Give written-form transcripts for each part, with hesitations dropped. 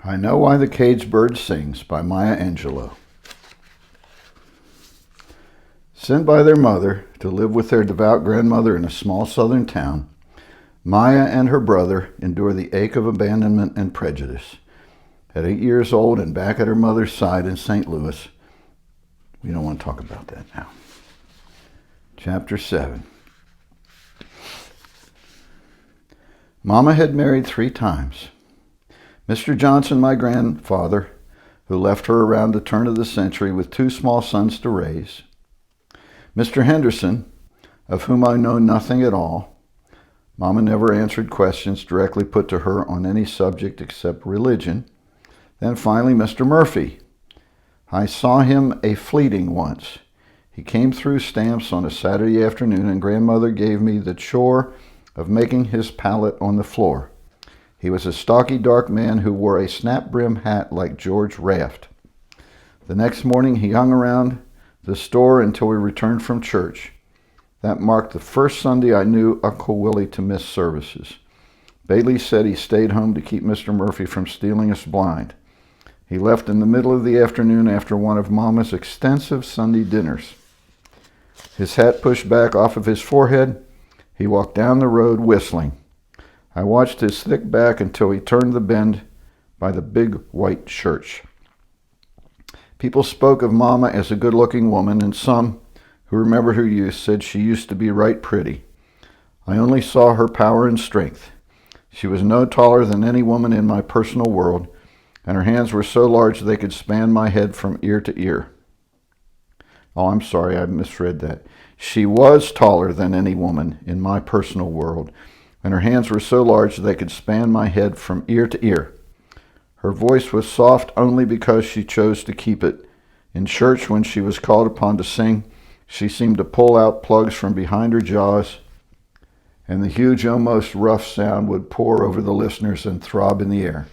I Know Why the Caged Bird Sings by Maya Angelou. Sent by their mother to live with their devout grandmother in a small southern town, Maya and her brother endure the ache of abandonment and prejudice. At 8 years old and back at her mother's side in St. Louis, we don't want to talk about that now. Chapter 7. Mama had married 3 times. Mr. Johnson, my grandfather, who left her around the turn of the century with 2 small sons to raise. Mr. Henderson, of whom I know nothing at all. Mama never answered questions directly put to her on any subject except religion. Then finally, Mr. Murphy. I saw him a fleeting once. He came through stamps on a Saturday afternoon, and grandmother gave me the chore of making his pallet on the floor. He was a stocky, dark man who wore a snap-brim hat like George Raft. The next morning, he hung around the store until we returned from church. That marked the first Sunday I knew Uncle Willie to miss services. Bailey said he stayed home to keep Mr. Murphy from stealing us blind. He left in the middle of the afternoon after one of Mama's extensive Sunday dinners. His hat pushed back off of his forehead, he walked down the road whistling. I watched his thick back until he turned the bend by the big white church. People spoke of Mama as a good-looking woman, and some who remembered her youth said she used to be right pretty. I only saw her power and strength. She was no taller than any woman in my personal world, and her hands were so large they could span my head from ear to ear. Oh, I'm sorry, I misread that. She was taller than any woman in my personal world, and her hands were so large they could span my head from ear to ear. Her voice was soft only because she chose to keep it. In church, when she was called upon to sing, she seemed to pull out plugs from behind her jaws, and the huge, almost rough sound would pour over the listeners and throb in the air.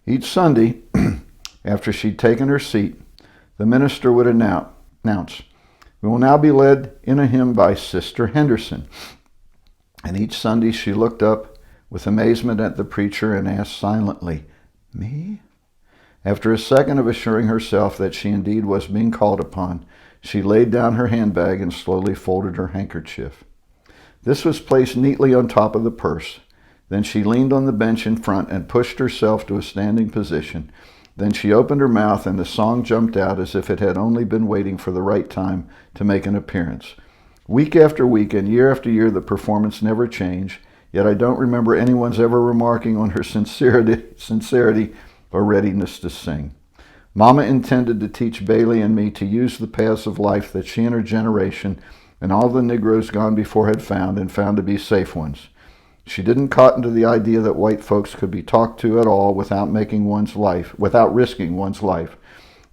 Each Sunday, after she'd taken her seat, the minister would announce, "We will now be led in a hymn by Sister Henderson." And each Sunday she looked up with amazement at the preacher and asked silently, "Me?" After a second of assuring herself that she indeed was being called upon, she laid down her handbag and slowly folded her handkerchief. This was placed neatly on top of the purse. Then she leaned on the bench in front and pushed herself to a standing position. Then she opened her mouth and the song jumped out as if it had only been waiting for the right time to make an appearance. Week after week and year after year, the performance never changed, yet I don't remember anyone's ever remarking on her sincerity or readiness to sing. Mama intended to teach Bailey and me to use the paths of life that she and her generation and all the Negroes gone before had found and found to be safe ones. She didn't cotton to the idea that white folks could be talked to at all without risking one's life,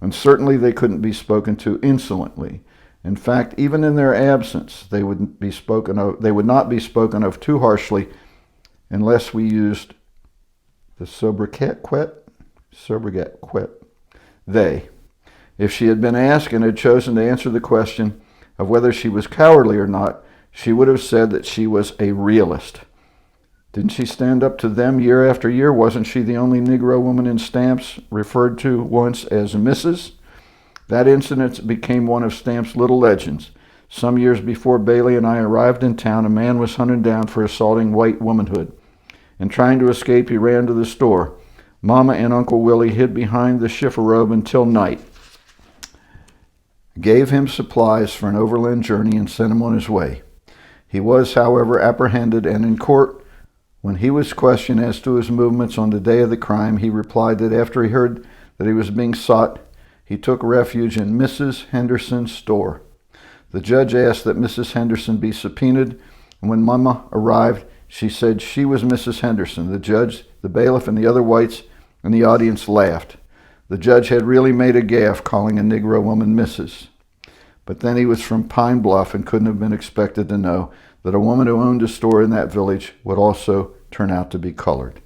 and certainly they couldn't be spoken to insolently. In fact, even in their absence, they would not be spoken of too harshly unless we used the sobriquet. They. If she had been asked and had chosen to answer the question of whether she was cowardly or not, she would have said that she was a realist. Didn't she stand up to them year after year? Wasn't she the only Negro woman in stamps referred to once as Mrs.? That incident became one of Stamp's little legends. Some years before Bailey and I arrived in town, a man was hunted down for assaulting white womanhood. In trying to escape, he ran to the store. Mama and Uncle Willie hid behind the chifforobe until night, gave him supplies for an overland journey, and sent him on his way. He was, however, apprehended, and in court, when he was questioned as to his movements on the day of the crime, he replied that after he heard that he was being sought, he took refuge in Mrs. Henderson's store. The judge asked that Mrs. Henderson be subpoenaed, and when Mama arrived, she said she was Mrs. Henderson. The judge, the bailiff, and the other whites in the audience laughed. The judge had really made a gaffe calling a Negro woman Mrs. But then he was from Pine Bluff and couldn't have been expected to know that a woman who owned a store in that village would also turn out to be colored.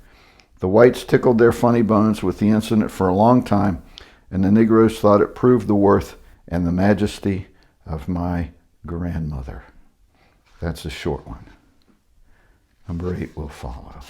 The whites tickled their funny bones with the incident for a long time, and the Negroes thought it proved the worth and the majesty of my grandmother. That's a short one. Number 8 will follow.